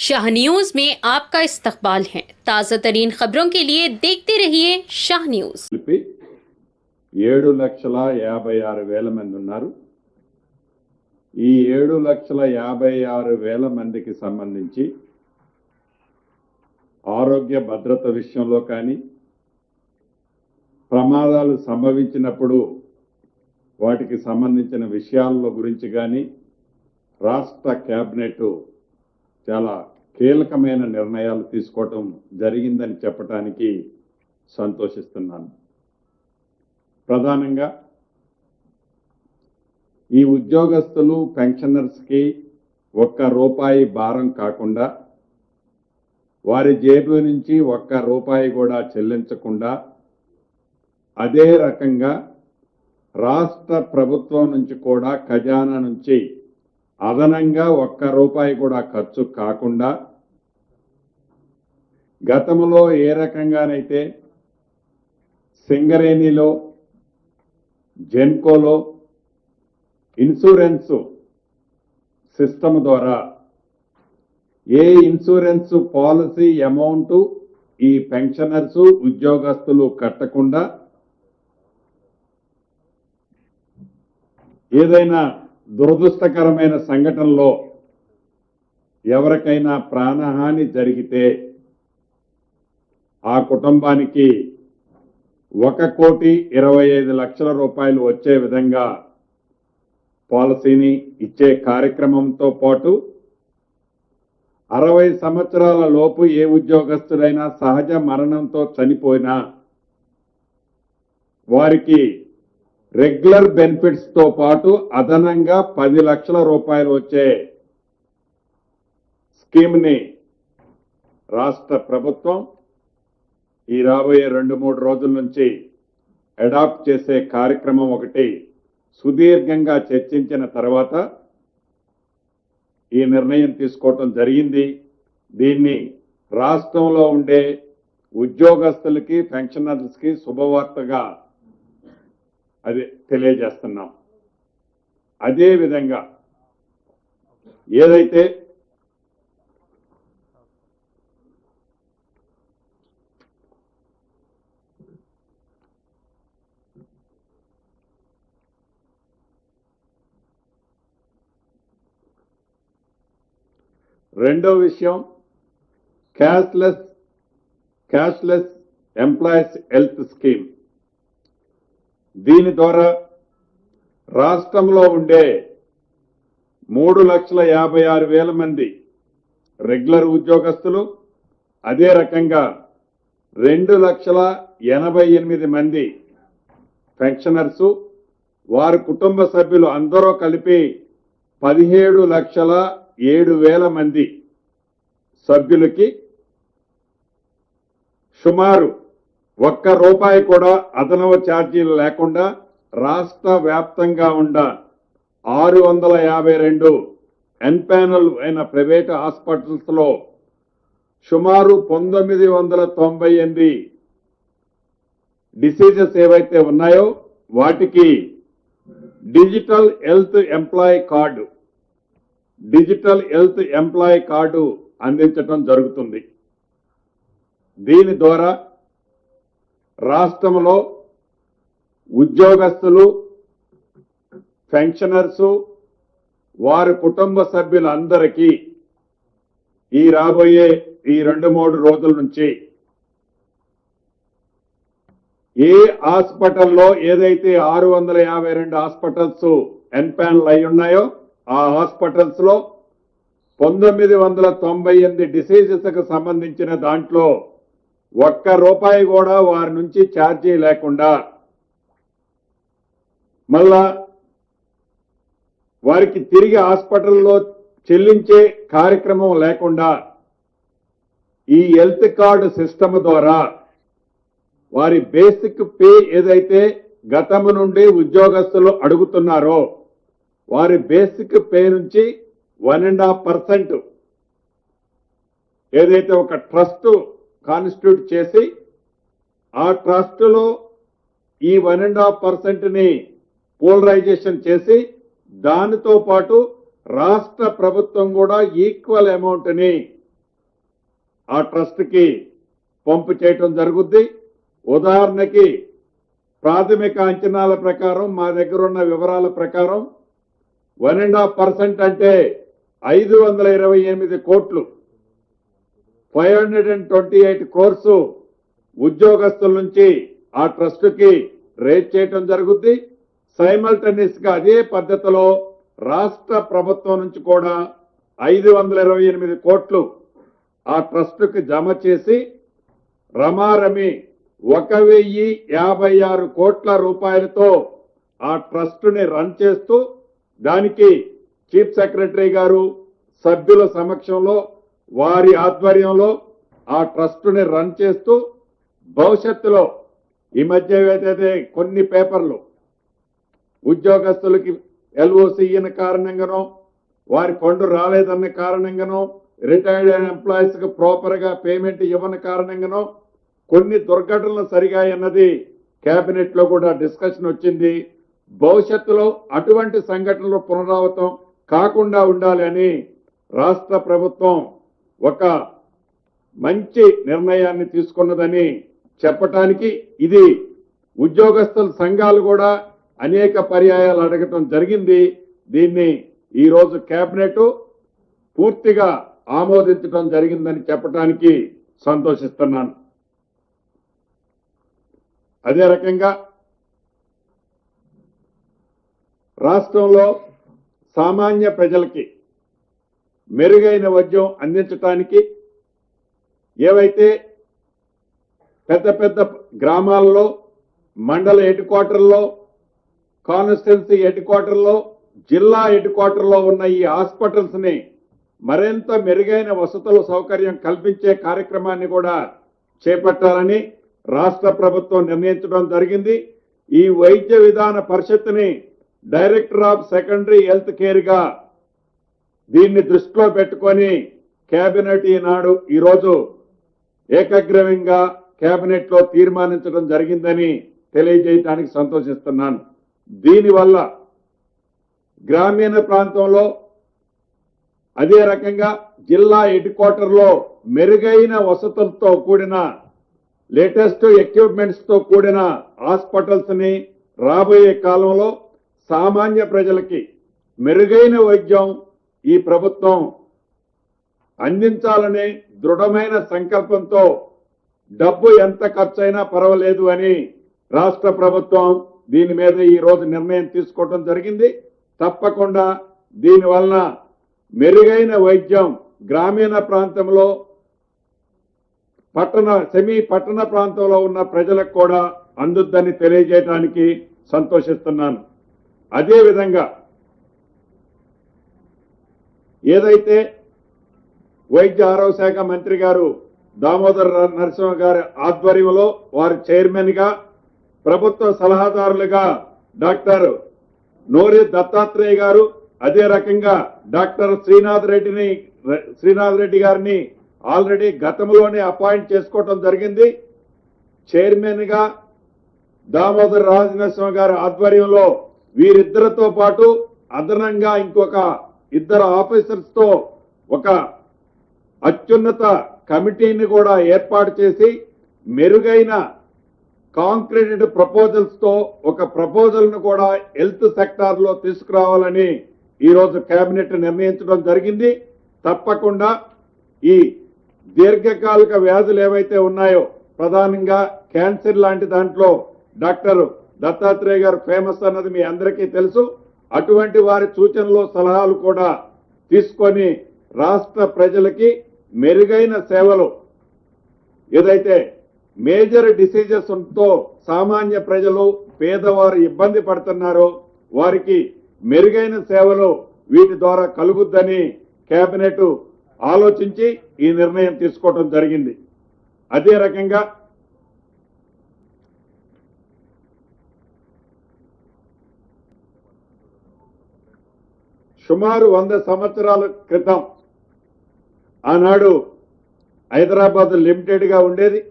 Shah news में आपका इस्तकबाल है। ताज़ा तरीन खबरों के लिए देखते रहिए शाह न्यूज। 7,56,000 మంది ఉన్నారు। ఈ 7,56,000 మందికి సంబంధించి ఆరోగ్య భద్రత విషయంలో కానీ ప్రమాదాలు సంభవించినప్పుడు వాటికి సంబంధించిన విషయాల గురించి కానీ రాష్ట్ర కేబినెట్ చాలా కీలకమైన నిర్ణయాలు తీసుకోవడం జరిగిందని చెప్పడానికి సంతోషిస్తున్నాను। ప్రధానంగా ఈ ఉద్యోగస్తులు పెన్షనర్స్ కి ₹1 భారం కాకుండా వారి జేబు నుంచి ₹1 కూడా చెల్లించకుండా అదే రకంగా రాష్ట్ర ప్రభుత్వం నుంచి కూడా ఖజానా నుంచి అదనంగా ₹1 కూడా ఖర్చు కాకుండా గతంలో ఏ రకంగానైతే సింగరేణిలో జెన్కోలో ఇన్సూరెన్స్ సిస్టమ్ ద్వారా ఏ ఇన్సూరెన్స్ పాలసీ అమౌంట్ ఈ పెన్షనర్స్ ఉద్యోగస్తులు కట్టకుండా ఏదైనా దురదృష్టకరమైన సంఘటనలో ఎవరికైనా ప్రాణహాని జరిగితే ఆ కుటుంబానికి ₹1,25,00,000 వచ్చే విధంగా పాలసీని ఇచ్చే కార్యక్రమంతో పాటు 60 సంవత్సరాల లోపు ఏ ఉద్యోగస్తుడైనా సహజ మరణంతో చనిపోయినా వారికి రెగ్యులర్ బెనిఫిట్స్ తో పాటు అదనంగా ₹10 లక్షల వచ్చే స్కీమ్ ని రాష్ట్ర ప్రభుత్వం ఈ రాబోయే 2-3 రోజుల నుంచి అడాప్ట్ చేసే కార్యక్రమం ఒకటి సుదీర్ఘంగా చర్చించిన తర్వాత ఈ నిర్ణయం తీసుకోవడం జరిగింది। దీన్ని రాష్ట్రంలో ఉండే ఉద్యోగస్తులకి పెన్షనర్స్ కి శుభవార్తగా అది తెలియజేస్తున్నాం। అదే విధంగా ఏదైతే రెండో విషయం క్యాష్లెస్ ఎంప్లాయీస్ హెల్త్ స్కీమ్। దీని ద్వారా రాష్ట్రంలో ఉండే 3,56,000 మంది రెగ్యులర్ ఉద్యోగస్తులు అదే రకంగా 2,88,000 మంది పెన్షనర్స్ వారి కుటుంబ సభ్యులు అందరూ కలిపి 17,07,000 మంది సభ్యులకి సుమారు ₹1 కూడా అదనపు ఛార్జీలు లేకుండా రాష్ట్ర వ్యాప్తంగా ఉన్న 652 ఎన్పానల్ అయిన ప్రైవేట్ హాస్పిటల్స్ లో సుమారు 998 డిసీజెస్ ఏవైతే ఉన్నాయో వాటికి డిజిటల్ హెల్త్ ఎంప్లాయీ కార్డు అందించడం జరుగుతుంది। దీని ద్వారా రాష్ట్రంలో ఉద్యోగస్తులు పెన్షనర్స్ వారి కుటుంబ సభ్యులందరికీ ఈ రాబోయే 2-3 రోజుల నుంచి ఏ హాస్పిటల్లో ఏదైతే 652 హాస్పిటల్స్ ఎన్పానల్ అయి ఉన్నాయో ఆ హాస్పిటల్స్ లో 998 డిసీజెస్ కు సంబంధించిన దాంట్లో ₹1 కూడా వారి నుంచి ఛార్జీ లేకుండా మళ్ళా వారికి తిరిగి హాస్పిటల్లో చెల్లించే కార్యక్రమం లేకుండా ఈ హెల్త్ కార్డు సిస్టమ్ ద్వారా వారి బేసిక్ పే ఏదైతే గతం నుండి ఉద్యోగస్తులు అడుగుతున్నారో వారి బేసిక్ పే నుంచి 1.5% ఏదైతే ఒక ట్రస్ట్ కాన్స్టిట్యూట్ చేసి ఆ ట్రస్ట్ లో ఈ 1.5% ని పోలరైజేషన్ చేసి దానితో పాటు రాష్ట్ర ప్రభుత్వం కూడా ఈక్వల్ అమౌంట్ ని ఆ ట్రస్ట్కి పంపు చేయటం జరుగుద్ది. ఉదాహరణకి ప్రాథమిక అంచనాల ప్రకారం మా దగ్గర ఉన్న వివరాల ప్రకారం 1.5% అంటే 528 కోట్లు 528 క్రోర్స్ ఉద్యోగస్తుల నుంచి ఆ ట్రస్ట్కి రేజ్ చేయటం జరుగుద్ది. సైమల్టేనియస్ గా అదే పద్ధతిలో రాష్ట్ర ప్రభుత్వం నుంచి కూడా 528 కోట్లు ఆ ట్రస్ట్కి జమ చేసి రమారమి 1,056 కోట్ల రూపాయలతో ఆ ట్రస్ట్ని రన్ చేస్తూ దానికి చీఫ్ సెక్రటరీ గారు సభ్యుల సమక్షంలో వారి ఆధ్వర్యంలో ఆ ట్రస్ట్ని రన్ చేస్తూ భవిష్యత్తులో ఈ మధ్య ఏదైతే కొన్ని పేపర్లు ఉద్యోగస్తులకి ఎల్ఓసి ఇయ్యని కారణంగానో వారి ఫండ్ రాలేదన్న కారణంగానో రిటైర్డ్ ఎంప్లాయీస్ కి ప్రాపర్ గా పేమెంట్ ఇవ్వని కారణంగానో కొన్ని దుర్ఘటనలు సరిగా అన్నది కేబినెట్ లో కూడా డిస్కషన్ వచ్చింది. భవిష్యత్తులో అటువంటి సంఘటనలు పునరావృతం కాకుండా ఉండాలి అని రాష్ట్ర ప్రభుత్వం ఒక మంచి నిర్ణయాన్ని తీసుకున్నదని చెప్పటానికి ఇది ఉద్యోగస్తుల సంఘాలు కూడా అనేక పర్యాయాలు అడగటం జరిగింది. దీన్ని ఈ రోజు కేబినెట్ పూర్తిగా ఆమోదించడం జరిగిందని చెప్పడానికి సంతోషిస్తున్నాను. అదే రకంగా రాష్ట్రంలో సామాన్య ప్రజలకి మెరుగైన వైద్యం అందించడానికి ఏవైతే పెద్ద పెద్ద గ్రామాల్లో మండల హెడ్ క్వార్టర్లో కాన్స్టిట్యున్సీ హెడ్ క్వార్టర్లో జిల్లా హెడ్ క్వార్టర్లో ఉన్న ఈ హాస్పిటల్స్ ని మరింత మెరుగైన వసతుల సౌకర్యం కల్పించే కార్యక్రమాన్ని కూడా చేపట్టాలని రాష్ట్ర ప్రభుత్వం నిర్ణయించడం జరిగింది. ఈ వైద్య విధాన పరిషత్ని director of secondary health care గా దీన్ని దృష్టిలో పెట్టుకొని కేబినెట్ ఈరోజు ఏకగ్రీవంగా కేబినెట్ లో తీర్మానించడం జరిగిందని తెలియజేయడానికి సంతోషిస్తున్నాను. దీనివల్ల గ్రామీణ ప్రాంతంలో అదే రకంగా జిల్లా హెడ్ క్వార్టర్ లో మెరుగైన వసతులతో కూడిన లేటెస్ట్ ఎక్విప్మెంట్స్ తో కూడిన హాస్పిటల్స్ ని రాబోయే కాలంలో సామాన్య ప్రజలకి మెరుగైన వైద్యం ఈ ప్రభుత్వం అందించాలనే దృఢమైన సంకల్పంతో డబ్బు ఎంత ఖర్చైనా పర్వాలేదు అని రాష్ట్ర ప్రభుత్వం దీని మీద ఈ రోజు నిర్ణయం తీసుకోవడం జరిగింది. తప్పకుండా దీనివలన మెరుగైన వైద్యం గ్రామీణ ప్రాంతంలో సెమీ పట్టణ ప్రాంతంలో ఉన్న ప్రజలకు కూడా అందుద్దని తెలియజేయడానికి సంతోషిస్తున్నాను. అదేవిధంగా ఏదైతే వైద్య ఆరోగ్య శాఖ మంత్రి గారు దామోదర నరసింహ గారి ఆధ్వర్యంలో వారి చైర్మన్ గా ప్రభుత్వ సలహాదారులుగా డాక్టర్ నోరి దత్తాత్రేయ గారు అదే రకంగా డాక్టర్ శ్రీనాథ్ రెడ్డి గారిని ఆల్రెడీ గతంలోనే అపాయింట్ చేసుకోవడం జరిగింది. చైర్మన్ గా దామోదర రాజనరసింహ గారి ఆధ్వర్యంలో వీరిద్దరితో పాటు అదనంగా ఇంకొక 2 ఆఫీసర్స్ తో ఒక అత్యున్నత కమిటీని కూడా ఏర్పాటు చేసి మెరుగైన కాంక్రీటెడ్ ప్రపోజల్స్ తో ఒక ప్రపోజల్ ను కూడా హెల్త్ సెక్టార్ లో తీసుకురావాలని ఈ రోజు కేబినెట్ నిర్ణయించడం జరిగింది. తప్పకుండా ఈ దీర్ఘకాలిక వ్యాధులు ఏవైతే ఉన్నాయో ప్రధానంగా క్యాన్సర్ లాంటి దాంట్లో డాక్టర్ దత్తాత్రేయ గారు ఫేమస్ అన్నది మీ అందరికీ తెలుసు. అటువంటి వారి సూచనలు సలహాలు కూడా తీసుకొని రాష్ట్ర ప్రజలకి మెరుగైన సేవలు ఏదైతే మేజర్ డిసీజెస్ తో సామాన్య ప్రజలు పేదవారు ఇబ్బంది పడుతున్నారో వారికి మెరుగైన సేవలు వీటి ద్వారా కలుగుద్దని కేబినెట్ ఆలోచించి ఈ నిర్ణయం తీసుకోవడం జరిగింది. అదే రకంగా సుమారు 100 సంవత్సరాల క్రితం ఆనాడు హైదరాబాద్ లిమిటెడ్ గా ఉండేది.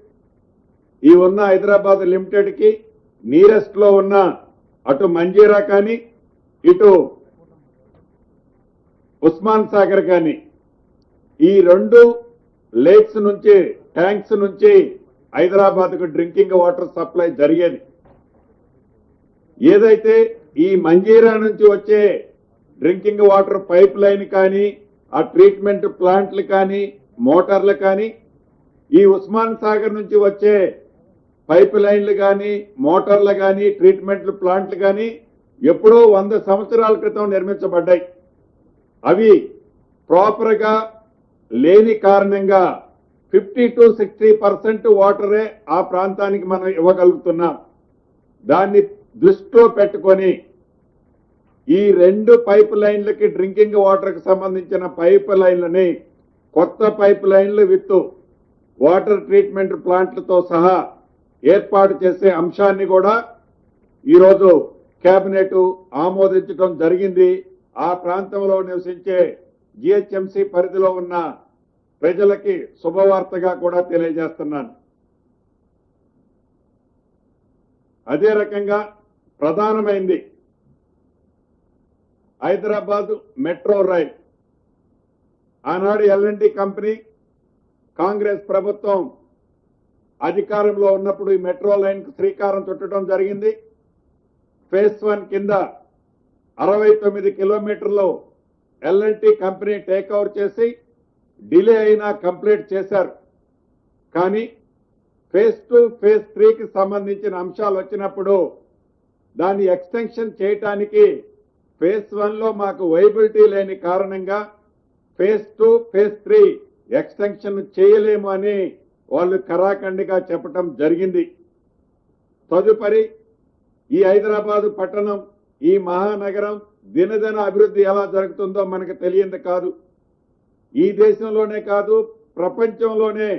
ఈ ఉన్న హైదరాబాద్ లిమిటెడ్ కి నియరెస్ట్ లో ఉన్న అటు మంజీరా కానీ ఇటు ఉస్మాన్ సాగర్ కానీ ఈ 2 లేక్స్ నుంచి ట్యాంక్స్ నుంచి హైదరాబాద్ కు డ్రింకింగ్ వాటర్ సప్లై జరిగేది. ఏదైతే ఈ మంజీరా నుంచి వచ్చే డ్రింకింగ్ వాటర్ పైప్ లైన్ కానీ ఆ ట్రీట్మెంట్ ప్లాంట్లు కానీ మోటార్లు కానీ ఈ ఉస్మాన్ సాగర్ నుంచి వచ్చే పైప్ లైన్లు కానీ మోటార్లు కానీ ట్రీట్మెంట్ ప్లాంట్లు కానీ ఎప్పుడో 100 సంవత్సరాల క్రితం నిర్మించబడ్డాయి. అవి ప్రాపర్ గా లేని కారణంగా 50 to 60% వాటరే ఆ ప్రాంతానికి మనం ఇవ్వగలుగుతున్నాం. దాన్ని దృష్టిలో పెట్టుకొని ఈ 2 పైప్ లైన్లకి డ్రింకింగ్ వాటర్ కి సంబంధించిన పైప్ లైన్లని కొత్త పైప్ లైన్లు విత్ వాటర్ ట్రీట్మెంట్ ప్లాంట్లతో సహా ఏర్పాటు చేసే అంశాన్ని కూడా ఈరోజు కేబినెట్ ఆమోదించడం జరిగింది. ఆ ప్రాంతంలో నివసించే జిహెచ్ఎంసీ పరిధిలో ఉన్న ప్రజలకి శుభవార్తగా కూడా తెలియజేస్తున్నాను. అదే రకంగా ప్రధానమైంది హైదరాబాద్ మెట్రో రైల్. ఆనాడు ఎల్ఎన్టీ కంపెనీ కాంగ్రెస్ ప్రభుత్వం అధికారంలో ఉన్నప్పుడు ఈ మెట్రో లైన్ కు శ్రీకారం చుట్టడం జరిగింది. ఫేజ్ 1 కింద 69 కిలోమీటర్లు ఎల్ఎన్టీ కంపెనీ టేక్ ఓవర్ చేసి డిలే అయినా కంప్లీట్ చేశారు. కానీ ఫేజ్ 2 ఫేజ్ 3కి సంబంధించిన అంశాలు వచ్చినప్పుడు దాన్ని ఎక్స్టెన్షన్ చేయటానికి ఫేజ్ 1లో మాకు వైబిలిటీ లేని కారణంగా ఫేజ్ 2 ఫేజ్ 3 ఎక్స్టెన్షన్ చేయలేము అని వాళ్ళు కరాఖండిగా చెప్పటం జరిగింది. తదుపరి ఈ హైదరాబాదు పట్టణం ఈ మహానగరం దినదిన అభివృద్ధి ఎలా జరుగుతుందో మనకు తెలియంది కాదు. ఈ దేశంలోనే కాదు ప్రపంచంలోనే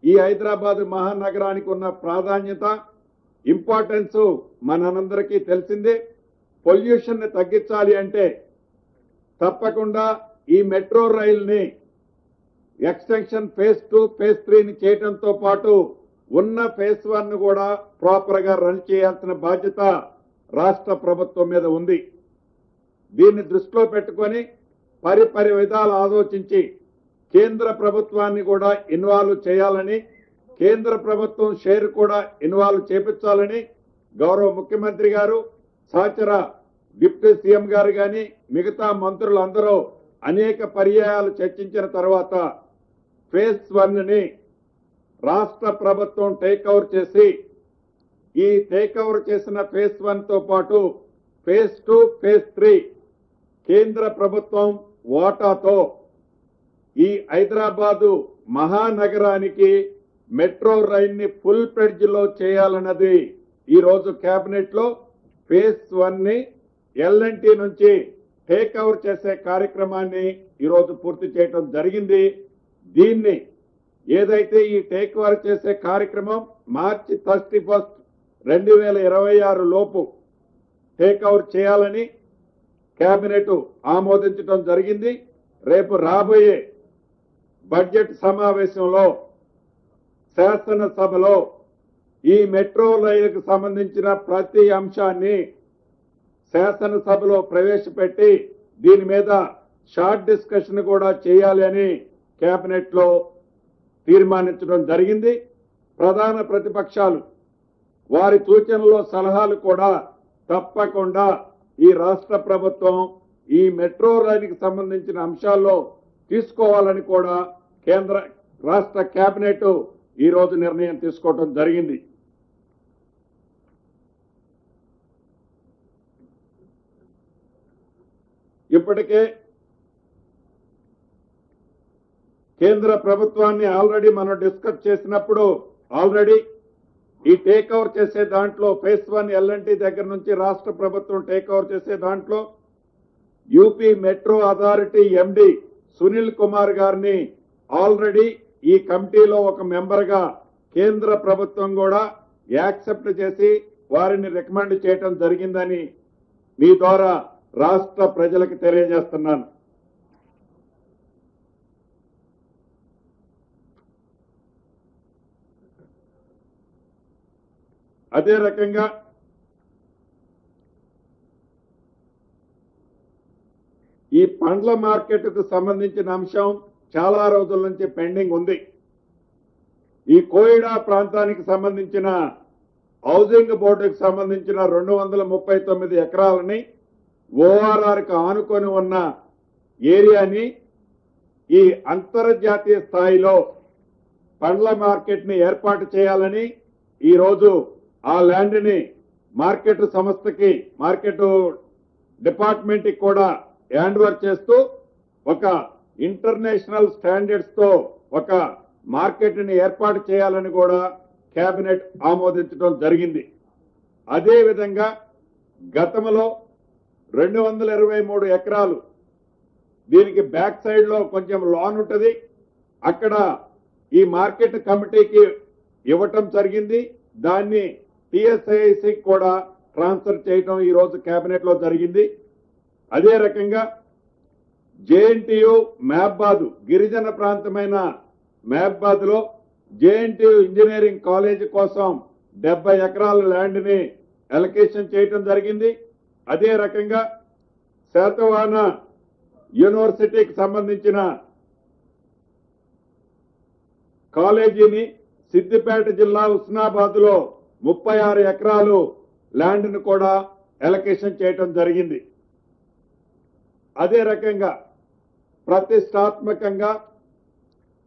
ఈ హైదరాబాద్ మహానగరానికి ఉన్న ప్రాధాన్యత ఇంపార్టెన్స్ మనందరికీ తెలిసిందే. పొల్యూషన్ ని తగ్గించాలి అంటే తప్పకుండా ఈ మెట్రో రైల్ని ఎక్స్టెన్షన్ ఫేజ్ 2 ఫేజ్ 3ని చేయడంతో పాటు ఉన్న ఫేజ్ 1 కూడా ప్రాపర్ గా రన్ చేయాల్సిన బాధ్యత రాష్ట్ర ప్రభుత్వం మీద ఉంది. దీన్ని దృష్టిలో పెట్టుకొని పరిపరి విధాలు ఆలోచించి కేంద్ర ప్రభుత్వాన్ని కూడా ఇన్వాల్వ్ చేయాలని, కేంద్ర ప్రభుత్వం షేర్ కూడా ఇన్వాల్వ్ చేపించాలని గౌరవ ముఖ్యమంత్రి గారు, సహచర డిప్యూటీ సీఎం గారు గాని మిగతా మంత్రులందరూ అనేక పర్యాయాలు చర్చించిన తర్వాత ఫేజ్ 1ని రాష్ట్ర ప్రభుత్వం టేక్ ఓవర్ చేసి ఈ టేక్ ఓవర్ చేసిన ఫేజ్ 1తో పాటు ఫేజ్ 2 ఫేజ్ 3 కేంద్ర ప్రభుత్వం వాటాతో ఈ హైదరాబాదు మహానగరానికి మెట్రో రైల్ ని ఫుల్ ప్లెడ్జ్ లో చేయాలన్నది ఈ రోజు కేబినెట్ లో ఫేజ్ 1ని ఎల్ఎన్టీ నుంచి టేక్ ఓవర్ చేసే కార్యక్రమాన్ని ఈరోజు పూర్తి చేయడం జరిగింది. దీన్ని ఏదైతే ఈ టేక్ ఓవర్ చేసే కార్యక్రమం మార్చి 31, 2026 లోపు టేక్ ఓవర్ చేయాలని కేబినెట్ ఆమోదించడం జరిగింది. రేపు రాబోయే బడ్జెట్ సమావేశంలో శాసనసభలో ఈ మెట్రో రైలుకు సంబంధించిన ప్రతి అంశాన్ని శాసనసభలో ప్రవేశపెట్టి దీని మీద షార్ట్ డిస్కషన్ కూడా చేయాలి అని కేబినెట్ లో తీర్మానించడం జరిగింది. ప్రధాన ప్రతిపక్షాలు వారి సూచనలు సలహాలు కూడా తప్పకుండా ఈ రాష్ట్ర ప్రభుత్వం ఈ మెట్రో రైలుకి సంబంధించిన అంశాల్లో తీసుకోవాలని కూడా కేంద్ర రాష్ట్ర కేబినెట్ ఈ రోజు నిర్ణయం తీసుకోవడం జరిగింది. ఇప్పటికే కేంద్ర ప్రభుత్వాన్ని ఆల్రెడీ మనం డిస్కస్ చేసినప్పుడు ఆల్రెడీ ఈ టేక్ ఓవర్ చేసే దాంట్లో ఫేజ్ 1 ఎల్ఎన్టీ దగ్గర నుంచి రాష్ట్ర ప్రభుత్వం టేక్ ఓవర్ చేసే దాంట్లో యూపీ మెట్రో అథారిటీ ఎండి సునీల్ కుమార్ గారిని ఆల్రెడీ ఈ కమిటీలో ఒక మెంబర్ గా కేంద్ర ప్రభుత్వం కూడా యాక్సెప్ట్ చేసి వారిని రికమెండ్ చేయడం జరిగిందని మీ ద్వారా రాష్ట్ర ప్రజలకు తెలియజేస్తున్నాను. అదే రకంగా ఈ పండ్ల మార్కెట్ కు సంబంధించిన అంశం చాలా రోజుల నుంచి పెండింగ్ ఉంది. ఈ కోయిడా ప్రాంతానికి సంబంధించిన హౌసింగ్ బోర్డుకు సంబంధించిన 239 ఎకరాలని ఓఆర్ఆర్కి ఆనుకొని ఉన్న ఏరియాని ఈ అంతర్జాతీయ స్థాయిలో పండ్ల మార్కెట్ ని ఏర్పాటు చేయాలని ఈరోజు ఆ ల్యాండ్ ని మార్కెట్ సంస్థకి మార్కెట్ డిపార్ట్మెంట్ కి కూడా హ్యాండ్ ఓవర్ చేస్తూ ఒక ఇంటర్నేషనల్ స్టాండర్డ్స్ తో ఒక మార్కెట్ ని ఏర్పాటు చేయాలని కూడా కేబినెట్ ఆమోదించడం జరిగింది. అదే విధంగా గతంలో 223 ఎకరాలు దీనికి బ్యాక్ సైడ్ లో కొంచెం లాన్ ఉంటది, అక్కడ ఈ మార్కెట్ కమిటీకి ఇవ్వటం జరిగింది. దాన్ని టిఎస్ఐసి కూడా ట్రాన్స్ఫర్ చేయడం ఈ రోజు కేబినెట్ లో జరిగింది. అదే రకంగా జేఎన్టీయు మహబాద్ గిరిజన ప్రాంతమైన మహబాద్ లో జేఎన్టీయు ఇంజనీరింగ్ కాలేజ్ కోసం 70 ఎకరాల ల్యాండ్ ని అలొకేషన్ చేయడం జరిగింది. అదే రకంగా శాతవాహన యూనివర్సిటీకి సంబంధించిన కాలేజీని సిద్దిపేట జిల్లా హుస్నాబాద్ లో 36 ఎకరాలు ల్యాండ్ ను కూడా అలొకేషన్ చేయడం జరిగింది. అదే రకంగా ప్రతిష్టాత్మకంగా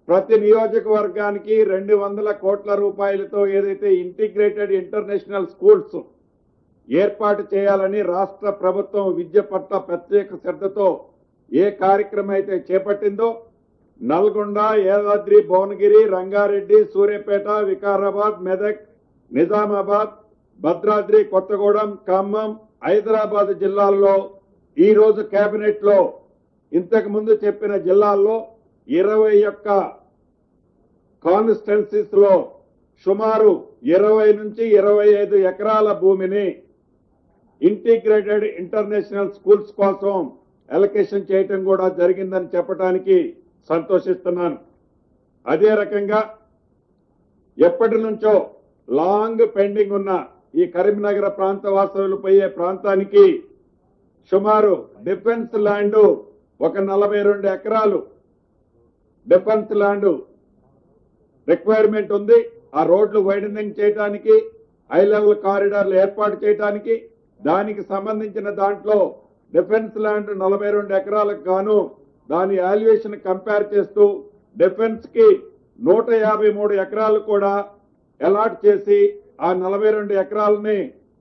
ప్రతి నియోజకవర్గానికి 200 కోట్ల రూపాయలతో ఏదైతే ఇంటిగ్రేటెడ్ ఇంటర్నేషనల్ స్కూల్స్ ఏర్పాటు చేయాలని రాష్ట్ర ప్రభుత్వం విద్య పట్ల ప్రత్యేక శ్రద్ధతో ఏ కార్యక్రమం అయితే చేపట్టిందో నల్గొండ, యాదాద్రి, భువనగిరి, రంగారెడ్డి, సూర్యాపేట, వికారాబాద్, మెదక్, నిజామాబాద్, భద్రాద్రి, కొత్తగూడెం, ఖమ్మం, హైదరాబాద్ జిల్లాల్లో ఈ రోజు కేబినెట్ లో ఇంతకు ముందు చెప్పిన జిల్లాల్లో 21 కాన్స్టిట్యున్సీస్ లో సుమారు 20 నుంచి 25 ఎకరాల భూమిని ఇంటిగ్రేటెడ్ ఇంటర్నేషనల్ స్కూల్స్ కోసం అలొకేషన్ చేయటం కూడా జరిగిందని చెప్పడానికి సంతోషిస్తున్నాను. అదే రకంగా ఎప్పటి నుంచో లాంగ్ పెండింగ్ ఉన్న ఈ కరీంనగర్ ప్రాంత వాసులు పోయే ప్రాంతానికి సుమారు డిఫెన్స్ ల్యాండ్ ఒక 42 ఎకరాలు డిఫెన్స్ ల్యాండ్ రిక్వైర్మెంట్ ఉంది. ఆ రోడ్లు వైడనింగ్ చేయడానికి, హై లెవెల్ కారిడార్లు ఏర్పాటు చేయడానికి, దానికి సంబంధించిన దాంట్లో డిఫెన్స్ ల్యాండ్ 42 ఎకరాలకు గాను దాని వాల్యుయేషన్ కంపేర్ చేస్తూ డిఫెన్స్ కి 153 ఎకరాలు కూడా అలాట్ చేసి ఆ 42 ఎకరాలని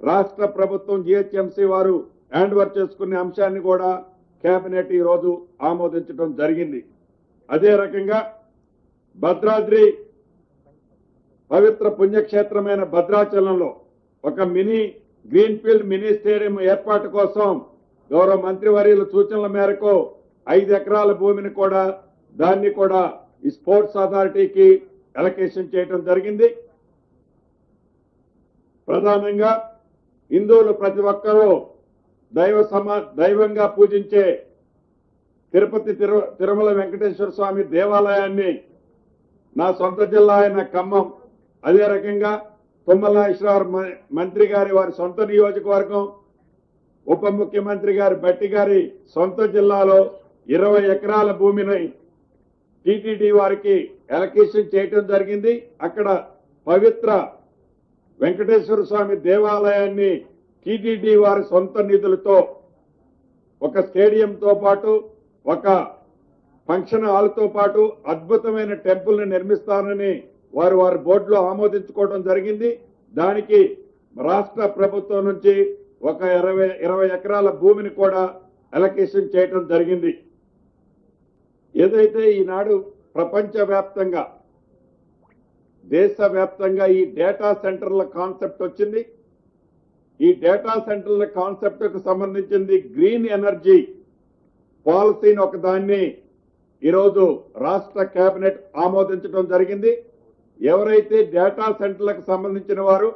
రాష్ట్ర ప్రభుత్వం జిహెచ్ఎంసీ వారు హ్యాండ్ ఓవర్ చేసుకునే అంశాన్ని కూడా కేబినెట్ ఈ రోజు ఆమోదించడం జరిగింది. అదే రకంగా భద్రాద్రి పవిత్ర పుణ్యక్షేత్రమైన భద్రాచలంలో ఒక గ్రీన్ ఫీల్డ్ మినీ స్టేడియం ఏర్పాటు కోసం గౌరవ మంత్రివర్యుల సూచనల మేరకు 5 ఎకరాల భూమిని కూడా దాన్ని కూడా ఈ స్పోర్ట్స్ అథారిటీకి అలొకేషన్ చేయడం జరిగింది. ప్రధానంగా హిందువులు ప్రతి ఒక్కరూ దైవంగా పూజించే తిరుమల వెంకటేశ్వర స్వామి దేవాలయాన్ని నా సొంత జిల్లా అయిన ఖమ్మం, అదే రకంగా తుమ్మల నాగేశ్వరరావు మంత్రి గారి వారి సొంత నియోజకవర్గం, ఉప ముఖ్యమంత్రి గారి బట్టి గారి సొంత జిల్లాలో 20 ఎకరాల భూమిని టీటీడీ వారికి అలొకేషన్ చేయడం జరిగింది. అక్కడ పవిత్ర వెంకటేశ్వర స్వామి దేవాలయాన్ని టీటీడీ వారి సొంత నిధులతో ఒక స్టేడియంతో పాటు ఒక ఫంక్షన్ హాల్తో పాటు అద్భుతమైన టెంపుల్ ని నిర్మిస్తానని వారి బోర్డులో ఆమోదించుకోవడం జరిగింది. దానికి రాష్ట్ర ప్రభుత్వం నుంచి ఒక 20 ఎకరాల భూమిని కూడా అలొకేషన్ చేయడం జరిగింది. ఏదైతే ఈనాడు ప్రపంచవ్యాప్తంగా దేశవ్యాప్తంగా ఈ డేటా సెంటర్ల కాన్సెప్ట్ వచ్చింది. ఈ డేటా సెంటర్ల కాన్సెప్ట్ కు సంబంధించింది గ్రీన్ ఎనర్జీ పాలసీని ఒకదాన్ని ఈరోజు రాష్ట్ర కేబినెట్ ఆమోదించడం జరిగింది. ఎవరైతే డేటా సెంటర్లకు సంబంధించిన వారు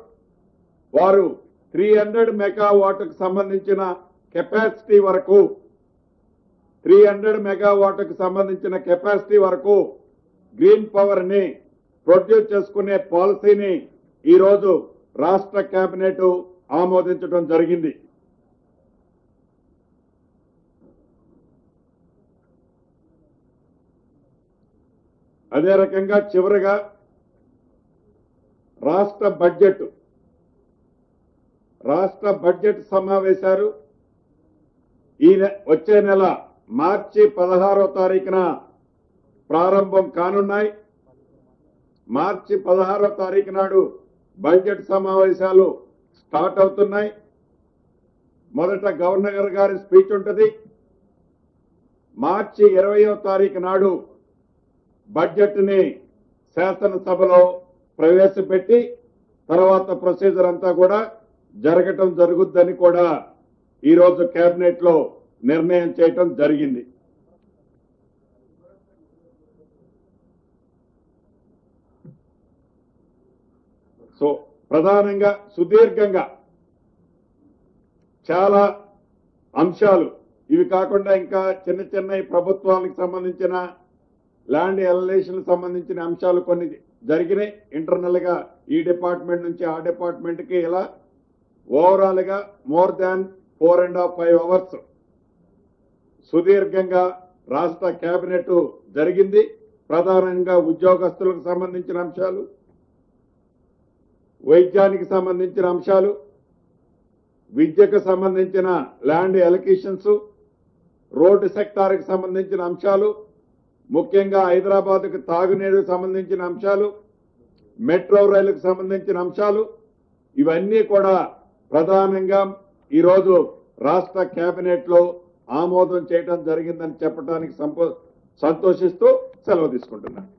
300 మెగావాట్కు సంబంధించిన కెపాసిటీ వరకు 300 మెగావాట్కు సంబంధించిన కెపాసిటీ వరకు గ్రీన్ పవర్ ని ప్రొడ్యూస్ చేసుకునే పాలసీని ఈ రోజు రాష్ట్ర కేబినెట్ ఆమోదించడం జరిగింది. అదే రకంగా చివరగా రాష్ట్ర బడ్జెట్ సమావేశాలు వచ్చే నెల మార్చి 16వ తారీఖున ప్రారంభం కానున్నాయి. మార్చి 16వ తారీఖు నాడు బడ్జెట్ సమావేశాలు స్టార్ట్ అవుతున్నాయి. మొదట గవర్నర్ గారి స్పీచ్ ఉంటుంది. మార్చి 20వ తారీఖు నాడు బడ్జెట్ ని శాసనసభలో ప్రవేశపెట్టి తర్వాత ప్రొసీజర్ అంతా కూడా జరగటం జరుగుద్దని కూడా ఈరోజు కేబినెట్ లో నిర్ణయం చేయటం జరిగింది. సో ప్రధానంగా సుదీర్ఘంగా చాలా అంశాలు ఇవి కాకుండా ఇంకా చిన్న చిన్న ప్రభుత్వానికి సంబంధించిన ల్యాండ్ ఎలలేషన్ సంబంధించిన అంశాలు కొన్ని జరిగినాయి. ఇంటర్నల్ గా ఈ డిపార్ట్మెంట్ నుంచి ఆ డిపార్ట్మెంట్ కి ఇలా ఓవరాల్ గా మోర్ దాన్ 4.5 అవర్స్ సుదీర్ఘంగా రాష్ట్ర కేబినెట్ జరిగింది. ప్రధానంగా ఉద్యోగస్తులకు సంబంధించిన అంశాలు, వైద్యానికి సంబంధించిన అంశాలు, విద్యకు సంబంధించిన ల్యాండ్ ఎలకేషన్స్, రోడ్డు సెక్టార్కి సంబంధించిన అంశాలు, ముఖ్యంగా హైదరాబాద్కు తాగునీరుకు సంబంధించిన అంశాలు, మెట్రో రైలుకు సంబంధించిన అంశాలు, ఇవన్నీ కూడా ప్రధానంగా ఈరోజు రాష్ట్ర కేబినెట్ లో ఆమోదం చేయడం జరిగిందని చెప్పడానికి సంతోషిస్తూ సెలవు తీసుకుంటున్నాను.